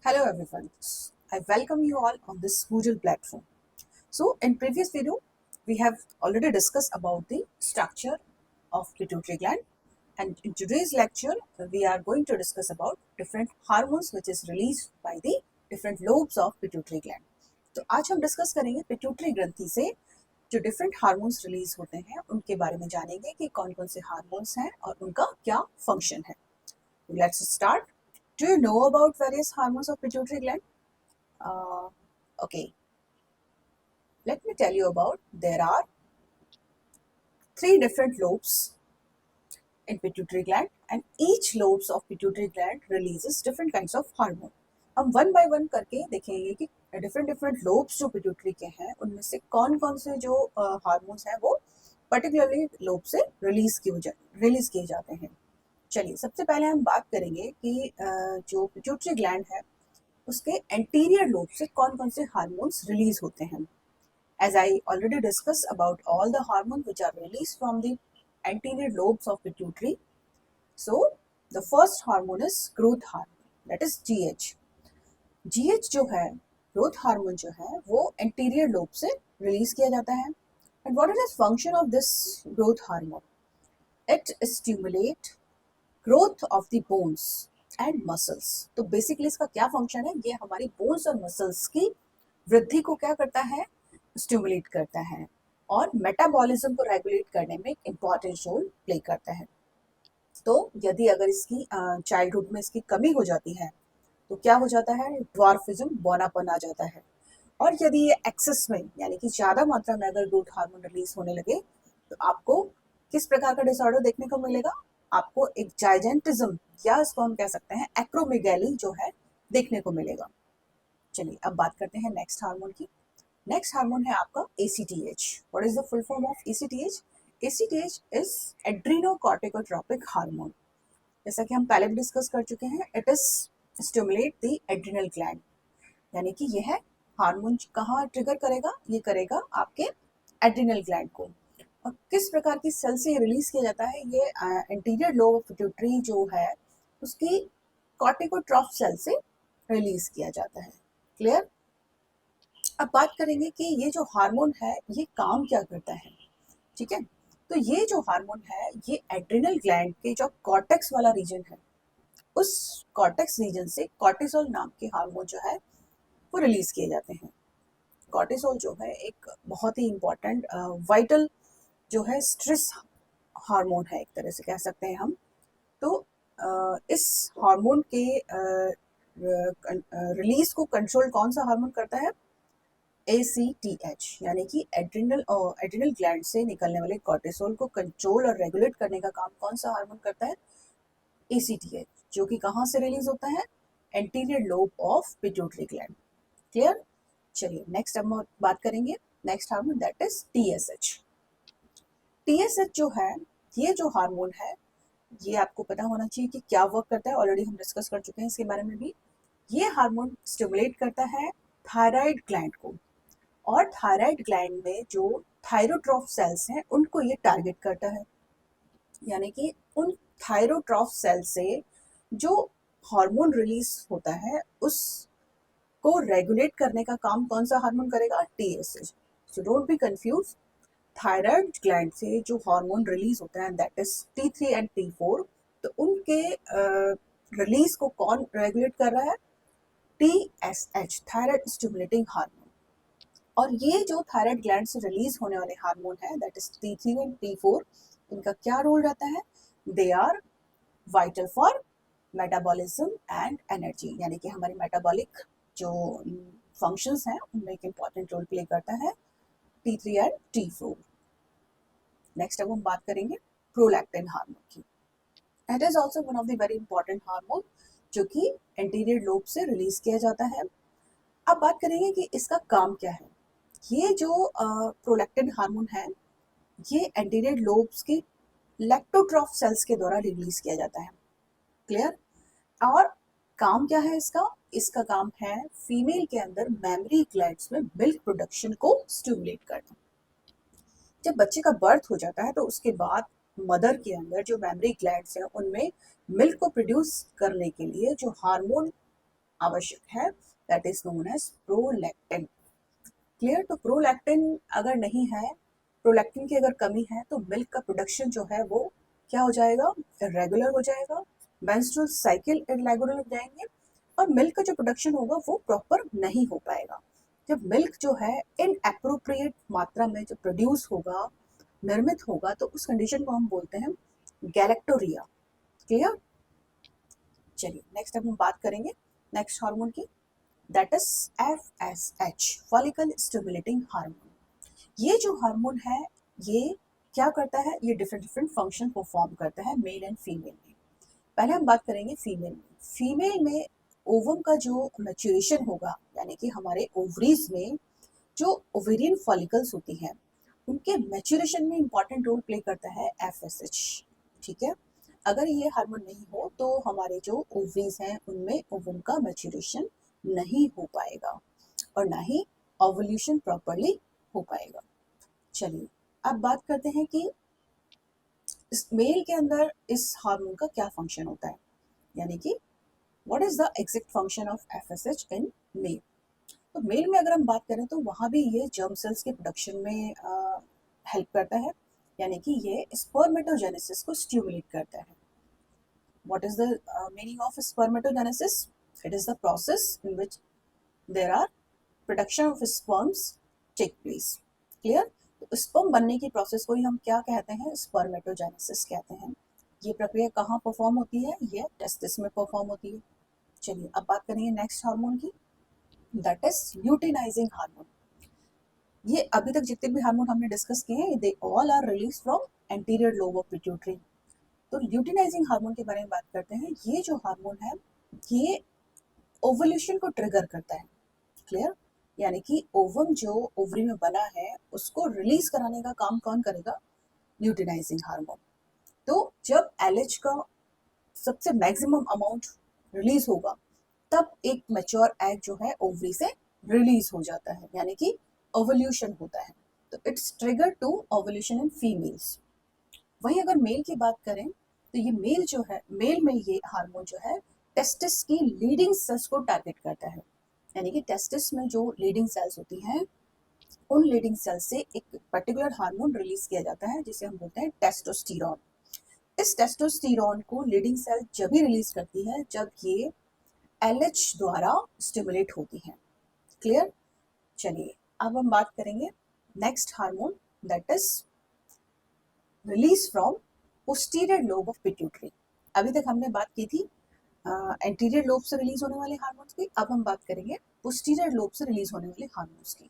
Hello everyone. I welcome you all on this Moodle platform. So in previous video, we have already discussed about the structure of pituitary gland, and in today's lecture, we are going to discuss about different hormones which is released by the different lobes of pituitary gland. तो आज हम discuss करेंगे pituitary ग्रंथि से जो different hormones release होते हैं उनके बारे में जानेंगे कि कौन कौन से हार्मोन्स हैं और उनका क्या फंक्शन है. Let's start. Do you know about various hormones of pituitary gland? Okay, let me tell you about. There are three different lobes in pituitary gland, and each lobes of pituitary gland releases different kinds of hormone. हम one by one करके देखेंगे कि different different lobes जो pituitary के हैं उनमें से कौन कौन से जो हार्मोन्स हैं वो पर्टिकुलरली लोब से रिलीज किए जाते हैं. चलिए सबसे पहले हम बात करेंगे कि जो पिट्यूटरी ग्लैंड है उसके एंटीरियर लोब से कौन कौन से हार्मोन्स रिलीज होते हैं. As I already discussed about all the hormones which are released from the anterior lobes of pituitary. So the first hormone is growth hormone, that is GH. GH जो है growth hormone जो है वो anterior lobe से release किया जाता है. And what is the function of this growth hormone? It stimulates growth of the bones and muscles. तो बेसिकली इसका क्या फंक्शन है, ये हमारी बोन्स और मसल्स की वृद्धि को क्या करता है, स्टिमुलेट करता है और मेटाबॉलिज्म को रेगुलेट करने में एक इम्पॉर्टेंट रोल प्ले करता है. तो यदि अगर इसकी चाइल्डहुड में इसकी कमी हो जाती है तो क्या हो जाता है, ड्वार्फिज्म, बौनापन आ जाता है. और यदि ये एक्सेस में यानी कि ज़्यादा मात्रा में अगर ग्रोथ हार्मोन रिलीज होने लगे तो आपको किस प्रकार का डिसऑर्डर देखने को मिलेगा, आपको एक जाइजेंटिज्म या इसको हम कह सकते हैं एक्रोमेगैली जो है देखने को मिलेगा. चलिए अब बात करते हैं नेक्स्ट हार्मोन की. नेक्स्ट हार्मोन है आपका ACTH. What is the full form of ACTH? ACTH is adrenocorticotropic hormone. जैसा कि हम पहले भी डिस्कस कर चुके हैं, it is stimulate the adrenal gland, यानी कि यह हार्मोन कहाँ ट्रिगर करेगा, ये करेगा आपके एड्रिनल ग्लैंड को. और किस प्रकार की सेल से रिलीज किया जाता है, ये एंटीरियर लोब ऑफ पिट्यूटरी जो है उसकी कॉर्टिकोट्रॉफ सेल से रिलीज किया जाता है. क्लियर. अब बात करेंगे कि ये जो हार्मोन है ये काम क्या करता है. ठीक है, तो ये जो हार्मोन है ये एड्रिनल ग्लैंड के जो कॉर्टेक्स वाला रीजन है उस कॉर्टेक्स रीजन से कॉर्टिसोल नाम के हार्मोन जो है वो रिलीज किए जाते हैं. कॉर्टिसोल जो है एक बहुत ही इम्पॉर्टेंट वाइटल जो है स्ट्रेस हार्मोन है, एक तरह से कह सकते हैं हम. तो इस हार्मोन के रिलीज को कंट्रोल कौन सा हार्मोन करता है, ACTH, यानी कि एड्रिनल ग्लैंड से निकलने वाले कॉर्टिसोल को कंट्रोल और रेगुलेट करने का काम कौन सा हार्मोन करता है, ACTH, जो कि कहाँ से रिलीज होता है, anterior lobe of pituitary gland. Clear. चलिए नेक्स्ट हम बात करेंगे next hormone, that is TSH. TSH जो है ये जो हार्मोन है ये आपको पता होना चाहिए कि क्या वर्क करता है, ऑलरेडी हम डिस्कस कर चुके हैं इसके बारे में भी. ये हार्मोन स्टिमुलेट करता है थायराइड ग्लैंड को, और थायराइड ग्लैंड में जो थायरोट्रॉफ सेल्स हैं उनको ये टारगेट करता है. यानी कि उन थायरोट्रॉफ सेल से जो हार्मोन रिलीज होता है उसको रेगुलेट करने का काम कौन सा हार्मोन करेगा, TSH. So don't be confuse. Thyroid gland से जो हार्मोन रिलीज होता है that is T3 and T4, तो उनके रिलीज को कौन रेगुलेट कर रहा है, TSH, थायराइड स्टिमुलेटिंग हार्मोन. और ये जो थायराइड ग्लैंड से रिलीज होने वाले हार्मोन है that is T3 and T4, इनका क्या रोल रहता है, they are vital for metabolism and energy, यानी कि हमारी मेटाबॉलिक जो फंक्शंस हैं उनमें एक इम्पॉर्टेंट रोल प्ले करता है T3 एंड T4. नेक्स्ट अब हम बात करेंगे प्रोलैक्टिन हार्मोन की. It is also one of the very important hormone जो कि एंटीरियर लोब से रिलीज किया जाता है. अब बात करेंगे कि इसका काम क्या है. ये जो प्रोलैक्टिन हार्मोन है ये एंटीरियर लोब्स की लैक्टोट्रॉफ सेल्स के द्वारा रिलीज किया जाता है. क्लियर. और काम क्या है इसका, इसका काम है फीमेल के अंदर मेमरी ग्लैंड्स में मिल्क प्रोडक्शन को स्टिमुलेट करना. जब बच्चे का बर्थ हो जाता है तो उसके बाद मदर के अंदर जो मेमरी ग्लैंड्स हैं उनमें मिल्क को प्रोड्यूस करने के लिए जो हार्मोन आवश्यक है, that is known as prolactin. Clear? तो प्रोलैक्टिन अगर नहीं है, प्रोलैक्टिन की अगर कमी है तो मिल्क का प्रोडक्शन जो है वो क्या हो जाएगा, इरेगुलर हो जाएगा, मेंस्ट्रुअल साइकिल इरेगुलर हो जाएंगे और मिल्क का जो प्रोडक्शन होगा वो प्रॉपर नहीं हो पाएगा। जब मिल्क जो है इन अप्रोप्रिएट मात्रा में जो प्रोड्यूस होगा, निर्मित होगा, तो उस कंडीशन को हम बोलते हैं गैलेक्टोरिया। क्लियर? चलिए नेक्स्ट अब हम बात करेंगे नेक्स्ट हार्मोन की, that is FSH, follicle stimulating hormone. ये जो हार्मोन है ये क्या करता है, ये डिफरेंट डिफरेंट फंक्शन परफॉर्म करता है मेल एंड फीमेल में। पहले हम बात करेंगे फीमेल में। फीमेल में ओवम का जो मैच्योरेशन होगा, यानी कि हमारे ओवरीज में जो ओवेरियन फॉलिकल्स होती हैं उनके मैच्योरेशन में इंपॉर्टेंट रोल प्ले करता है FSH। ठीक है? अगर ये हार्मोन नहीं हो तो हमारे जो ओवरीज हैं उनमें ओवम का मैच्योरेशन नहीं हो पाएगा और ना ही ओवल्यूशन प्रॉपरली हो पाएगा। चलिए अब बात करते हैं कि इस मेल के अंदर इस हार्मोन का क्या फंक्शन होता है, यानी कि what is the exact function of FSH in male. तो मेल में अगर हम बात करें तो वहाँ भी ये जर्म सेल्स के प्रोडक्शन में हेल्प करता है, यानी कि ये स्पर्मेटोजेनेसिस को स्टिमुलेट करता है। What is the meaning of spermatogenesis? It is the process in which there are production of sperms take place. Clear? तो स्पर्म बनने की प्रोसेस को ही हम क्या कहते हैं, स्पर्मेटोजेनेसिस कहते हैं। ये प्रक्रिया कहाँ परफॉर्म होती है, ये टेस्टिस में परफॉर्म होती है। चलिए अब बात करेंगे नेक्स्ट हार्मोन की, दैट इज ल्यूटिनाइजिंग हार्मोन। ये अभी तक जितने भी हार्मोन हमने डिस्कस किए हैं they all are release from anterior lobe of pituitary. तो ल्यूटिनाइजिंग हार्मोन के बारे में बात करते हैं। ये जो हार्मोन है ये ओवल्यूशन को ट्रिगर करता है। क्लियर? यानी कि ओवम जो ओवरी में बना है उसको रिलीज कराने का काम कौन करेगा, ल्यूटिनाइजिंग हार्मोन। तो जब एलएच का सबसे मैक्सिमम अमाउंट रिलीज होगा तब एक मैच्योर एग जो है ओवरी से रिलीज हो जाता है, यानी कि ओवल्यूशन होता है। तो it's trigger to ovulation in females. वहीं अगर मेल की बात करें तो ये मेल जो है, मेल में ये हार्मोन जो है टेस्टिस की लीडिंग सेल्स को टारगेट करता है, यानी कि टेस्टिस में जो लीडिंग सेल्स होती हैं उन लीडिंग सेल्स से एक पर्टिकुलर हार्मोन रिलीज किया जाता है जिसे हम बोलते हैं टेस्टोस्टेरॉन। इस टेस्टोस्टेरॉन को लीडिंग सेल जब भी रिलीज करती है जब ये एलएच द्वारा स्टिमुलेट होती है। क्लियर? चलिए अब हम बात करेंगे next hormone, that is release from posterior lobe of pituitary. अभी तक हमने बात की थी एंटीरियर लोब से रिलीज होने वाले हार्मोन्स की, अब हम बात करेंगे पोस्टीरियर लोब से रिलीज होने वाले हार्मोन्स की।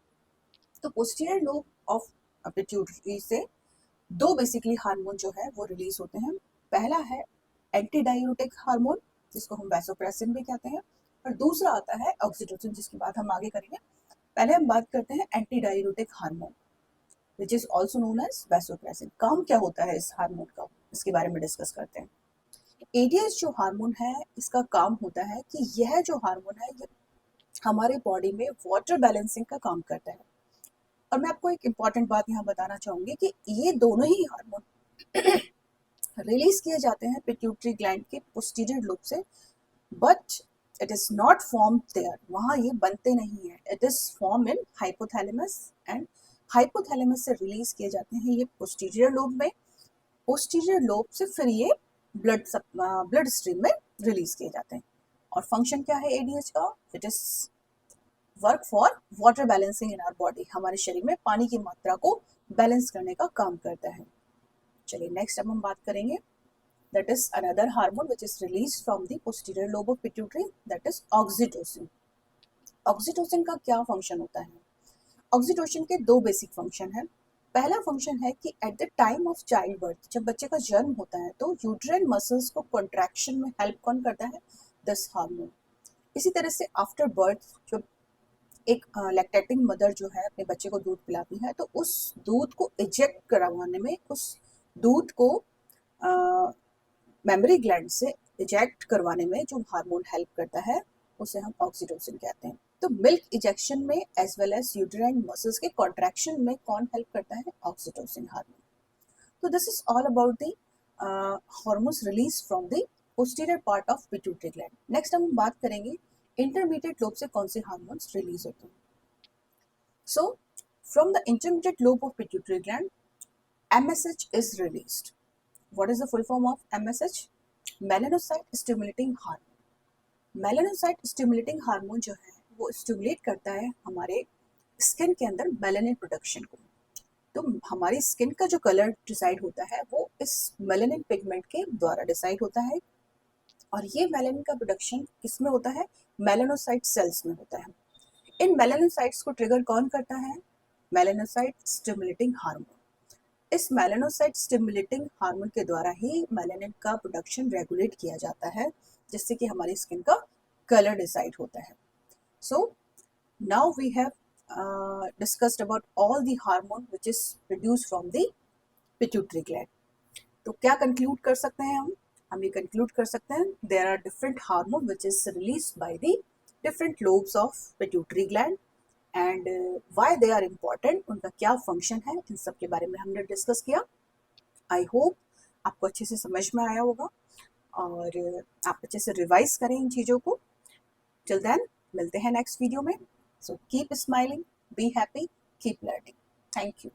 तो पोस्टीरियर लोब ऑफ पिट्यूटरी से दो बेसिकली हार्मोन जो है वो रिलीज होते हैं। पहला है एंटी डायूरेटिक हार्मोन जिसको हम वैसोप्रेसिन भी कहते हैं, और दूसरा आता है ऑक्सीटोसिन जिसकी बात हम आगे करेंगे। पहले हम बात करते हैं anti diuretic hormone which is also known as vasopressin. काम क्या होता है इस हार्मोन का, इसके बारे में डिस्कस करते हैं। एडीएच जो हार्मोन है इसका काम होता है कि यह जो हार्मोन है ये हमारे बॉडी में वाटर बैलेंसिंग का काम करता है। और मैं आपको एक इम्पॉर्टेंट बात यहाँ बताना चाहूंगी कि ये दोनों ही हार्मोन रिलीज किए जाते हैं पिट्यूटरी ग्लैंड के पोस्टीरियर लोब से, but it is not form there, वहाँ ये बनते नहीं है। It is form in hypothalamus and hypothalamus से रिलीज किए जाते हैं ये पोस्टीरियर लोब में। पोस्टीरियर लोब से फिर ये ब्लड स्ट्रीम में रिलीज किए जाते हैं। और फंक्शन क्या है एडीएच का, it is work for water balancing in our body, हमारे शरीर में पानी की मात्रा को बैलेंस करने का काम करता है। चलिए नेक्स्ट अब हम बात करेंगे, that is another hormone which is released from the posterior lobe of pituitary, that is oxytocin। Oxytocin का क्या फंक्शन होता है? ऑक्सीटोसिन के दो बेसिक फंक्शन है। पहला फंक्शन है कि at the time of child birth, जब बच्चे का जन्म होता है तो यूट्राइन मसल्स को कॉन्ट्रैक्शन में हेल्प कौन करता है, दिस हार्मोन। इसी तरह से आफ्टर बर्थ जब एक लैक्टेटिंग मदर जो है अपने बच्चे को दूध पिलाती है तो उस दूध को इजेक्ट करवाने में, उस दूध को मेमोरी ग्लैंड से इजेक्ट करवाने में जो हार्मोन हेल्प करता है उसे हम ऑक्सीटोसिन कहते हैं। तो मिल्क इजेक्शन में as well as uterine muscles के कॉन्ट्रैक्शन में कौन हेल्प करता है, ऑक्सीटोसिन हार्मोन। तो this is all about the hormones release from the posterior part of pituitary gland. Next हम बात करेंगे इंटरमीडिएट लोब से कौन से हार्मोन्स रिलीज होते हैं? So from the intermediate lobe of pituitary gland MSH is released. What is the full form of MSH? Melanocyte stimulating hormone. Melanocyte stimulating hormone जो है वो स्टिमुलेट करता है हमारे स्किन के अंदर मेलानिन प्रोडक्शन को। तो हमारी स्किन का जो कलर डिसाइड होता है वो इस मेलानिन पिगमेंट के द्वारा डिसाइड होता है, और ये मेलानिन का प्रोडक्शन किसमें होता है? मेलानोसाइट सेल्स में होता है। इन मेलानोसाइट्स को ट्रिगर कौन करता है? Melanocyte stimulating hormone. इस मेलानोसाइट स्टिमुलेटिंग हार्मोन के द्वारा ही मेलानिन का प्रोडक्शन रेगुलेट किया जाता है, जिससे कि हमारी स्किन का कलर डिसाइड होता है। So now we have discussed about all the hormone which is produced from the pituitary gland. तो क्या कंक्लूड कर सकते हैं हम ये कंक्लूड कर सकते हैं there are different hormone which is released by the different lobes of pituitary gland and why they are important, उनका क्या फंक्शन है, इन सब के बारे में हमने डिस्कस किया। आई होप आपको अच्छे से समझ में आया होगा और आप अच्छे से रिवाइज करें इन चीज़ों को। टिल देन मिलते हैं नेक्स्ट वीडियो में। So keep smiling, be happy, keep learning. Thank you.